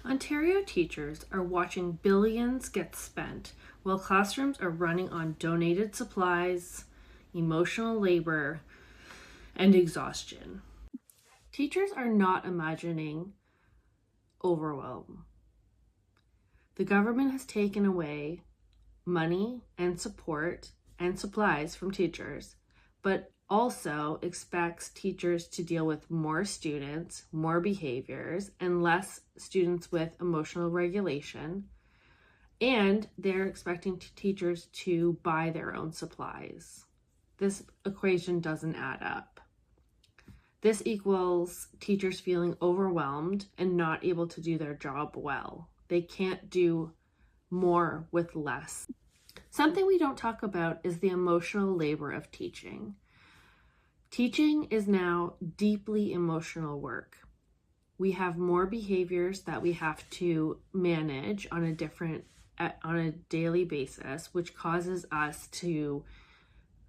Ontario teachers are watching billions get spent while classrooms are running on donated supplies, emotional labor, and exhaustion. Teachers are not imagining overwhelm. The government has taken away money and support and supplies from teachers, but also expects teachers to deal with more students, more behaviors, and less students with emotional regulation. And they're expecting teachers to buy their own supplies. This equation doesn't add up. This equals teachers feeling overwhelmed and not able to do their job well. They can't do more with less. Something we don't talk about is the emotional labor of teaching. Teaching is now deeply emotional work. We have more behaviors that we have to manage on a daily basis, which causes us to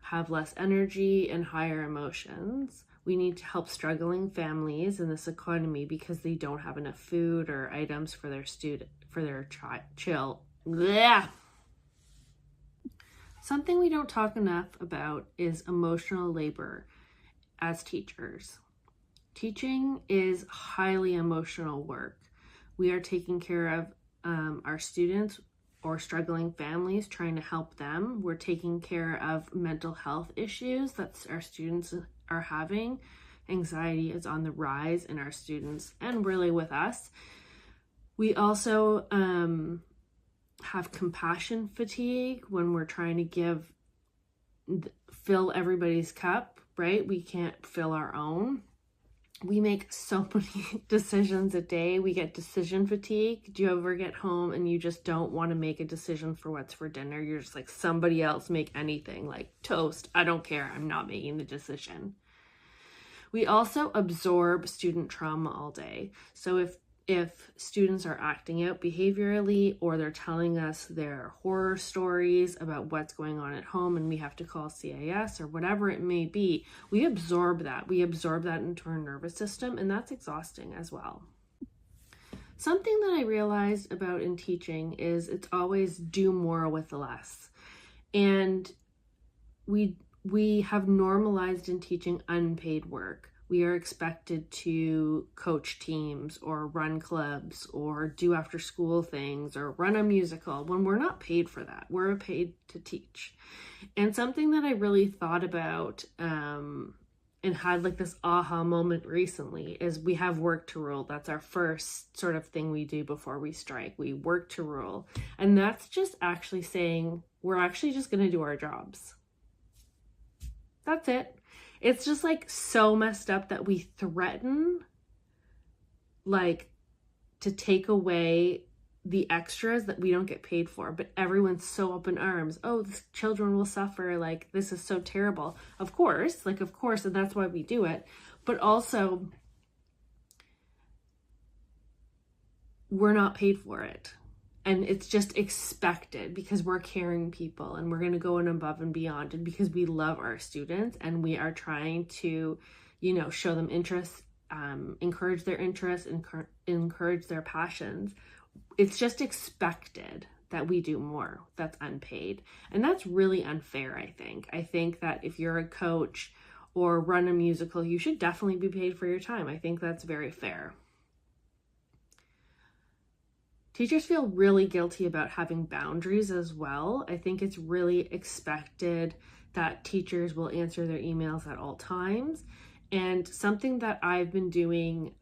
have less energy and higher emotions. We need to help struggling families in this economy because they don't have enough food or items for their child. Something we don't talk enough about is emotional labor as teachers. Teaching is highly emotional work. We are taking care of our students or struggling families, trying to help them. We're taking care of mental health issues that our students are having. Anxiety is on the rise in our students and really with us. We also have compassion fatigue when we're trying to fill everybody's cup, right? We can't fill our own. We make so many decisions a day. We get decision fatigue. Do you ever get home and you just don't want to make a decision for what's for dinner? You're just like, somebody else make anything, like toast. I don't care. I'm not making the decision. We also absorb student trauma all day. So if students are acting out behaviorally or they're telling us their horror stories about what's going on at home and we have to call CAS or whatever it may be, we absorb that. We absorb that into our nervous system, and that's exhausting as well. Something that I realized about in teaching is it's always do more with less. And we have normalized in teaching unpaid work. We are expected to coach teams or run clubs or do after school things or run a musical when we're not paid for that. We're paid to teach. And something that I really thought about and had like this aha moment recently is we have work to rule. That's our first sort of thing we do before we strike. We work to rule. And that's just actually saying we're actually just going to do our jobs. That's it. It's just like so messed up that we threaten like to take away the extras that we don't get paid for, but everyone's so up in arms. Oh, the children will suffer. Like, this is so terrible. Of course, and that's why we do it. But also, we're not paid for it. And it's just expected because we're caring people and we're going to go in above and beyond. And because we love our students and we are trying to, show them interest, encourage their interests, encourage their passions. It's just expected that we do more that's unpaid. And that's really unfair, I think. I think that if you're a coach or run a musical, you should definitely be paid for your time. I think that's very fair. Teachers feel really guilty about having boundaries as well. I think it's really expected that teachers will answer their emails at all times. And something that I've been doing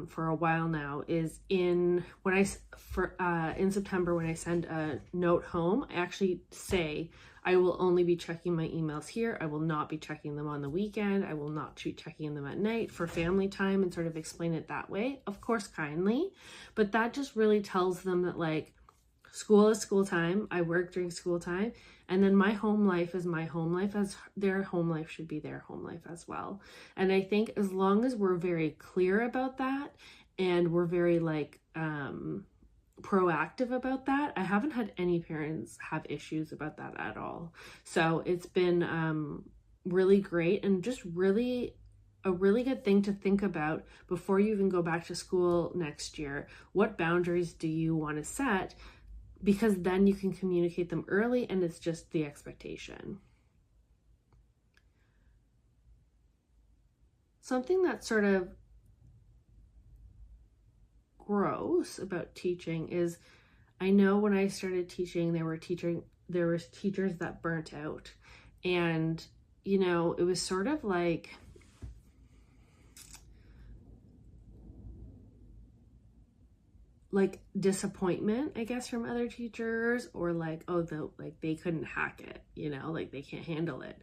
for a while now is in September when I send a note home, I actually say I will only be checking my emails here. I will not be checking them on the weekend. I will not be checking them at night for family time, and sort of explain it that way, of course, kindly. But that just really tells them that like school is school time. I work during school time. And then my home life is my home life, as their home life should be their home life as well. And I think as long as we're very clear about that and we're very proactive about that, I haven't had any parents have issues about that at all. So it's been really great and just really a really good thing to think about before you even go back to school next year. What boundaries do you want to set? Because then you can communicate them early and it's just the expectation. Something that's sort of gross about teaching is, I know when I started teaching, there were teachers that burnt out. And, you know, it was sort of like disappointment, I guess, from other teachers, or like, oh, they couldn't hack it, you know, like they can't handle it.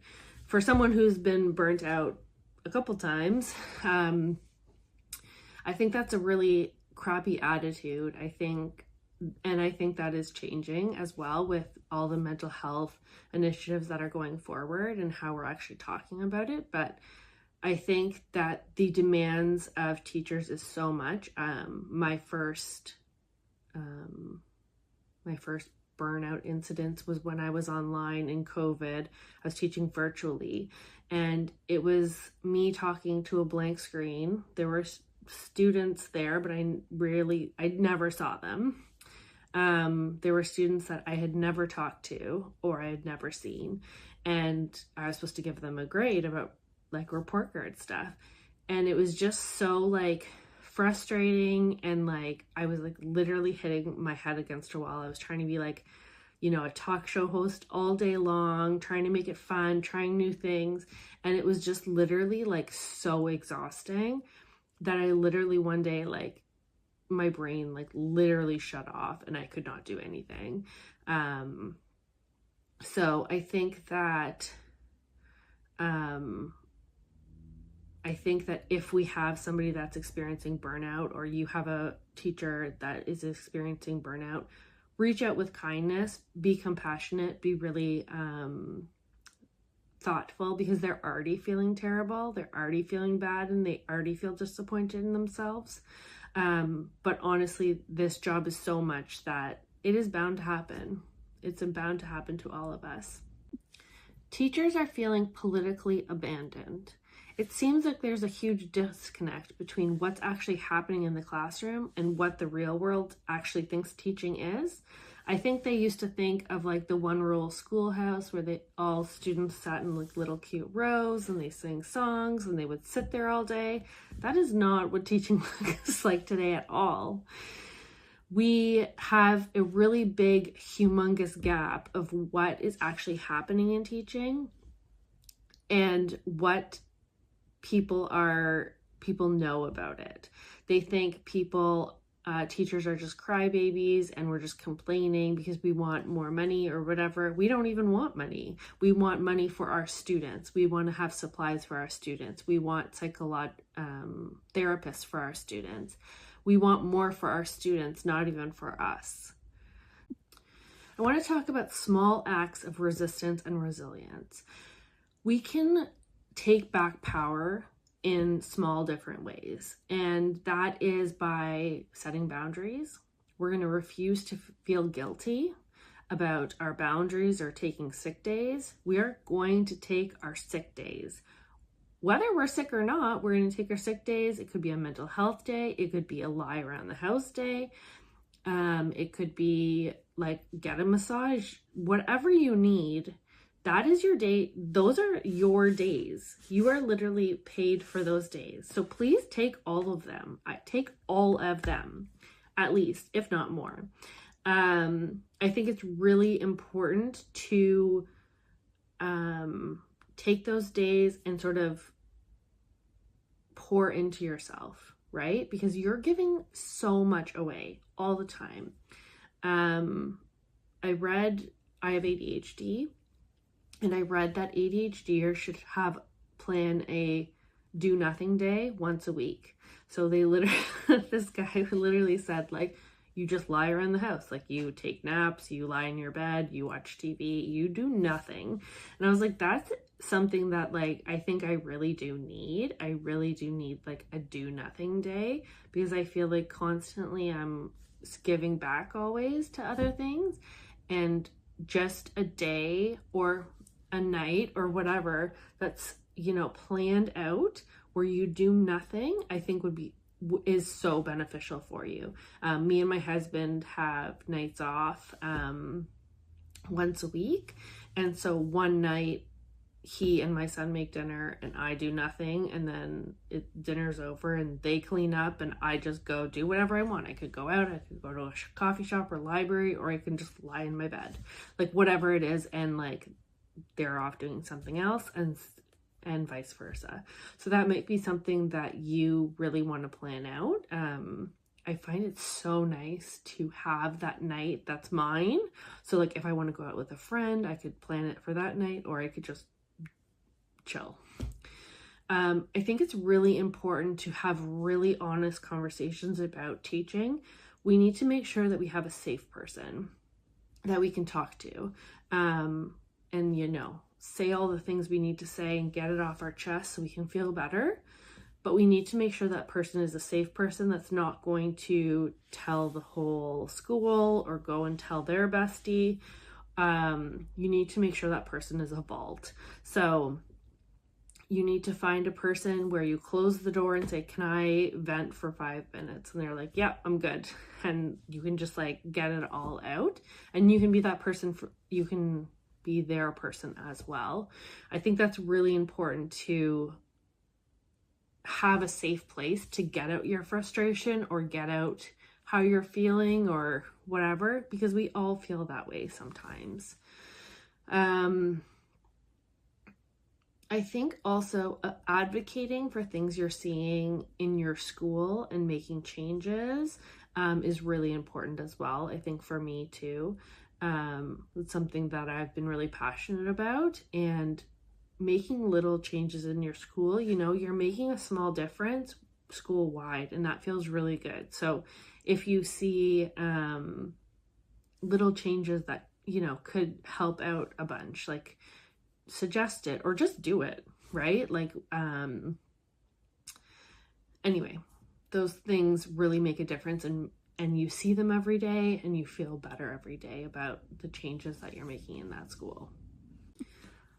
For someone who's been burnt out a couple times, I think that's a really crappy attitude. I think that is changing as well with all the mental health initiatives that are going forward and how we're actually talking about it. But I think that the demands of teachers is so much. My first burnout incidents was when I was online in COVID. I was teaching virtually, and it was me talking to a blank screen. There were students there, but I never saw them. There were students that I had never talked to or I had never seen, and I was supposed to give them a grade about like report card stuff, and it was just so like frustrating, and like I was like literally hitting my head against a wall. I was trying to be like, you know, a talk show host all day long, trying to make it fun, trying new things, and it was just literally like so exhausting that I literally one day, like, my brain like literally shut off and I could not do anything. So I think that if we have somebody that's experiencing burnout, or you have a teacher that is experiencing burnout, reach out with kindness, be compassionate, be really thoughtful, because they're already feeling terrible, they're already feeling bad, and they already feel disappointed in themselves. But honestly, this job is so much that it is bound to happen. It's bound to happen to all of us. Teachers are feeling politically abandoned. It seems like there's a huge disconnect between what's actually happening in the classroom and what the real world actually thinks teaching is. I think they used to think of like the one rule schoolhouse where all students sat in like little cute rows and they sang songs and they would sit there all day. That is not what teaching looks like today at all. We have a really big, humongous gap of what is actually happening in teaching and what people know about it. They think teachers are just crybabies and we're just complaining because we want more money or whatever. We don't even want money. We want money for our students. We want to have supplies for our students. We want therapists for our students. We want more for our students, not even for us. I want to talk about small acts of resistance and resilience. We can take back power in small different ways, and that is by setting boundaries. We're going to refuse to feel guilty about our boundaries or taking sick days. We are going to take our sick days. Whether we're sick or not, we're going to take our sick days. It could be a mental health day. It could be a lie around the house day. It could be like get a massage. Whatever you need, that is your day. Those are your days. You are literally paid for those days. So please take all of them. Take all of them, at least, if not more. I think it's really important to take those days and sort of pour into yourself, right? Because you're giving so much away all the time. I have ADHD. And I read that ADHDers should plan a do nothing day once a week. So they literally, this guy literally said, like, you just lie around the house. Like, you take naps, you lie in your bed, you watch TV, you do nothing. And I was like, that's something that, like, I think I really do need. I really do need, like, a do nothing day, because I feel like constantly I'm giving back always to other things. And just a day or a night or whatever that's, you know, planned out where you do nothing, I think is so beneficial for you. Me and my husband have nights off once a week, and so one night he and my son make dinner and I do nothing, and then dinner's over and they clean up and I just go do whatever I want. I could go out, I could go to a coffee shop or library, or I can just lie in my bed, like whatever it is, and like they're off doing something else, and vice versa. So that might be something that you really want to plan out. I find it so nice to have that night that's mine. So like if I want to go out with a friend, I could plan it for that night, or I could just chill. I think it's really important to have really honest conversations about teaching. We need to make sure that we have a safe person that we can talk to, and say all the things we need to say and get it off our chest so we can feel better. But we need to make sure that person is a safe person that's not going to tell the whole school or go and tell their bestie. You need to make sure that person is a vault. So you need to find a person where you close the door and say, can I vent for 5 minutes? And they're like, yeah, I'm good. And you can just like get it all out, and you can be that person you can be their person as well. I think that's really important, to have a safe place to get out your frustration or get out how you're feeling or whatever, because we all feel that way sometimes. I think also advocating for things you're seeing in your school and making changes is really important as well. I think for me too, it's something that I've been really passionate about, and making little changes in your school, you're making a small difference school wide, and that feels really good. So if you see little changes that, could help out a bunch, like suggest it or just do it, right? Like, anyway, those things really make a difference, and you see them every day and you feel better every day about the changes that you're making in that school.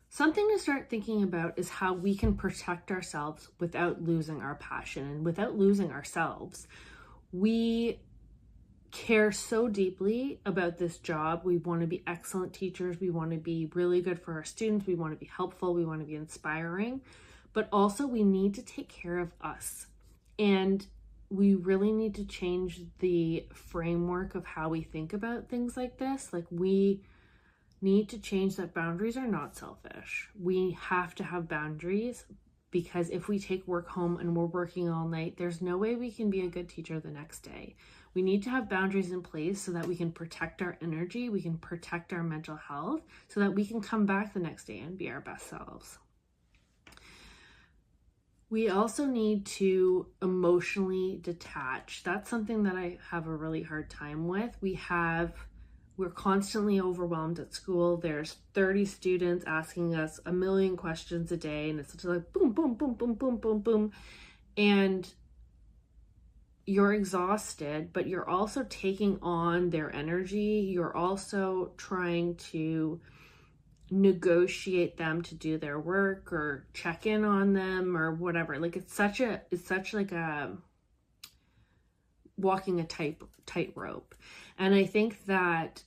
Something to start thinking about is how we can protect ourselves without losing our passion and without losing ourselves. We care so deeply about this job. We want to be excellent teachers. We want to be really good for our students. We want to be helpful. We want to be inspiring. But also we need to take care of us. And we really need to change the framework of how we think about things like this. Like, we need to change that boundaries are not selfish. We have to have boundaries, because if we take work home and we're working all night, there's no way we can be a good teacher the next day. We need to have boundaries in place so that we can protect our energy, we can protect our mental health, so that we can come back the next day and be our best selves. We also need to emotionally detach. That's something that I have a really hard time with. We're constantly overwhelmed at school. There's 30 students asking us a million questions a day, and it's just like boom, boom, boom, boom, boom, boom, boom. And you're exhausted, but you're also taking on their energy. You're also trying to negotiate them to do their work or check in on them or whatever. Like, it's such like a walking a tightrope. And I think that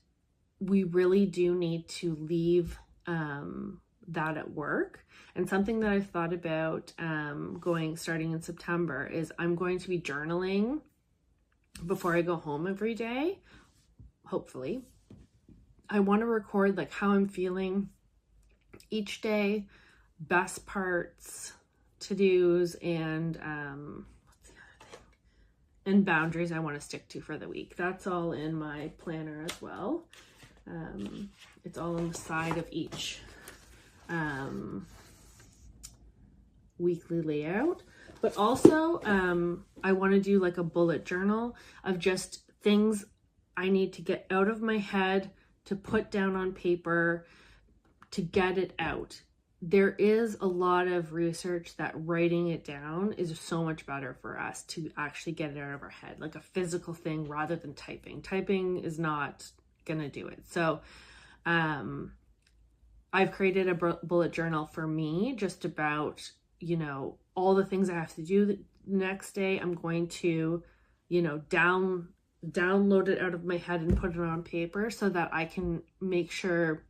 we really do need to leave that at work. And something that I've thought about starting in September is I'm going to be journaling before I go home every day, hopefully. I want to record like how I'm feeling each day, best parts, to-dos, and what's the other thing? And boundaries I want to stick to for the week. That's all in my planner as well. It's all on the side of each weekly layout. But also, I want to do like a bullet journal of just things I need to get out of my head, to put down on paper, to get it out. There is a lot of research that writing it down is so much better for us to actually get it out of our head, like a physical thing rather than typing. Typing is not gonna do it. So I've created a bullet journal for me just about all the things I have to do the next day. I'm going to, download it out of my head and put it on paper so that I can make sure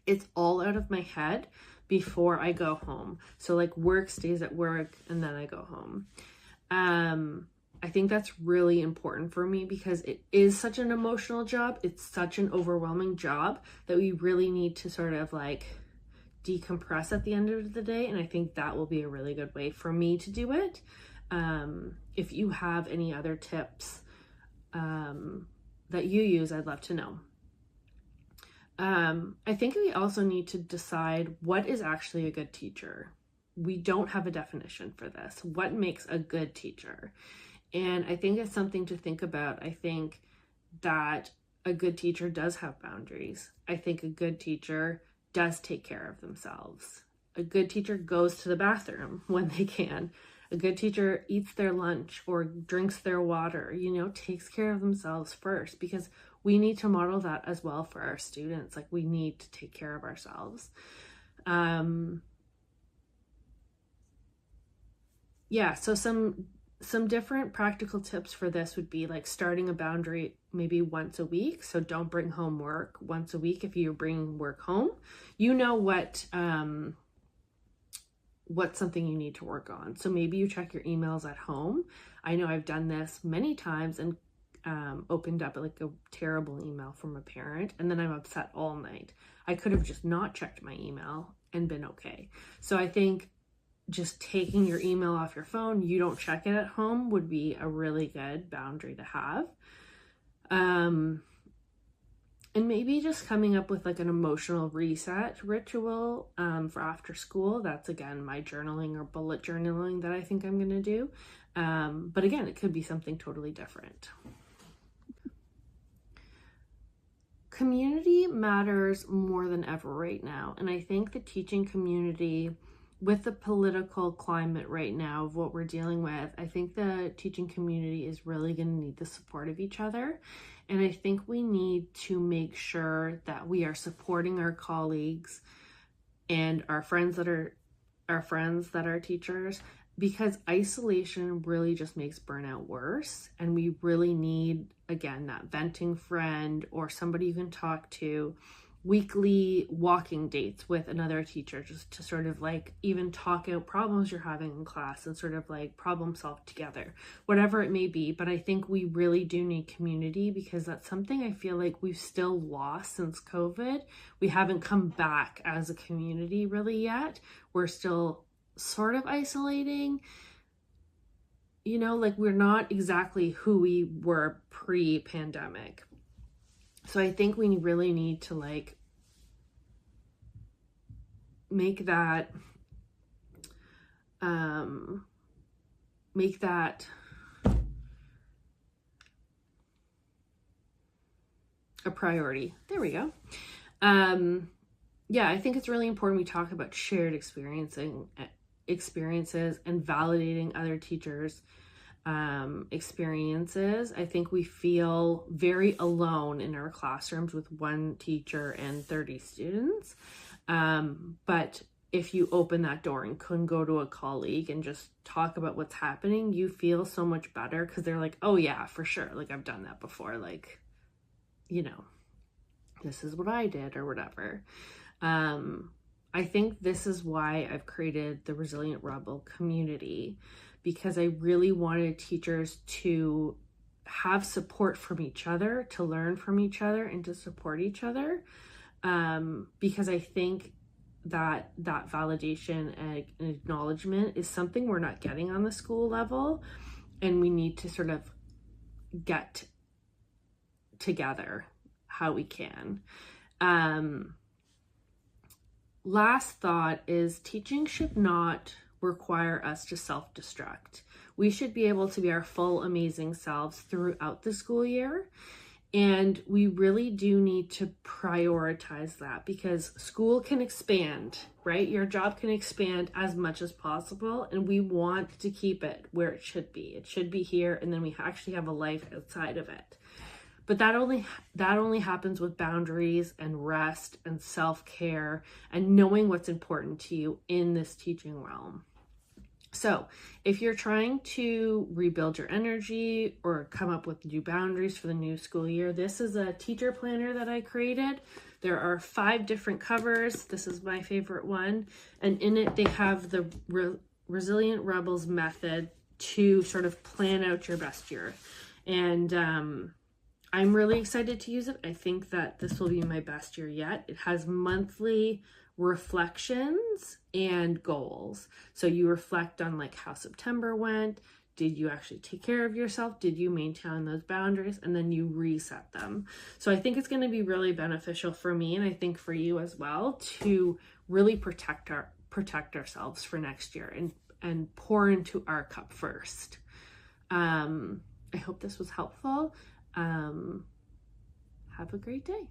it's all out of my head before I go home. So like work stays at work and then I go home. I think that's really important for me because it is such an emotional job. It's such an overwhelming job that we really need to sort of like decompress at the end of the day. And I think that will be a really good way for me to do it. If you have any other tips that you use, I'd love to know. I think we also need to decide what is actually a good teacher. We don't have a definition for this. What makes a good teacher? And I think it's something to think about. I think that a good teacher does have boundaries. I think a good teacher does take care of themselves. A good teacher goes to the bathroom when they can. A good teacher eats their lunch or drinks their water, takes care of themselves first, because we need to model that as well for our students. Like, we need to take care of ourselves. So some different practical tips for this would be like starting a boundary maybe once a week. So don't bring home work once a week. If you're bringing work home, what's something you need to work on. So maybe you check your emails at home. I know I've done this many times and opened up like a terrible email from a parent, and then I'm upset all night. I could have just not checked my email and been okay. So I think just taking your email off your phone, you don't check it at home, would be a really good boundary to have. And maybe just coming up with like an emotional reset ritual for after school. That's, again, my journaling or bullet journaling that I think I'm going to do. But again, it could be something totally different. Community matters more than ever right now. And I think the teaching community, with the political climate right now of what we're dealing with, I think the teaching community is really going to need the support of each other. And I think we need to make sure that we are supporting our colleagues and our friends that are teachers, because isolation really just makes burnout worse. And we really need, again, that venting friend or somebody you can talk to, weekly walking dates with another teacher, just to sort of like even talk out problems you're having in class and sort of like problem solve together, whatever it may be. But I think we really do need community, because that's something I feel like we've still lost since COVID. We haven't come back as a community really yet. We're still sort of isolating, like we're not exactly who we were pre-pandemic. So I think we really need to like make that a priority. There we go. I think it's really important we talk about shared experiences and validating other teachers' experiences. I think we feel very alone in our classrooms with one teacher and 30 students. But if you open that door and can go to a colleague and just talk about what's happening, you feel so much better, because they're like, oh yeah, for sure. Like, I've done that before. Like, this is what I did or whatever. I think this is why I've created the Resilient Rebel community, because I really wanted teachers to have support from each other, to learn from each other, and to support each other. Because I think that validation and acknowledgement is something we're not getting on the school level, and we need to sort of get together how we can. Last thought is, teaching should not require us to self-destruct. We should be able to be our full amazing selves throughout the school year. And we really do need to prioritize that, because school can expand, right? Your job can expand as much as possible, and we want to keep it where it should be. It should be here, and then we actually have a life outside of it. But that only happens with boundaries and rest and self-care and knowing what's important to you in this teaching realm. So if you're trying to rebuild your energy or come up with new boundaries for the new school year, this is a teacher planner that I created. There are 5 different covers. This is my favorite one. And in it, they have the Resilient Rebels method to sort of plan out your best year. And I'm really excited to use it. I think that this will be my best year yet. It has monthly reflections and goals. So you reflect on like how September went. Did you actually take care of yourself? Did you maintain those boundaries? And then you reset them. So I think it's going to be really beneficial for me, and I think for you as well, to really protect ourselves for next year and pour into our cup first. I hope this was helpful. Have a great day.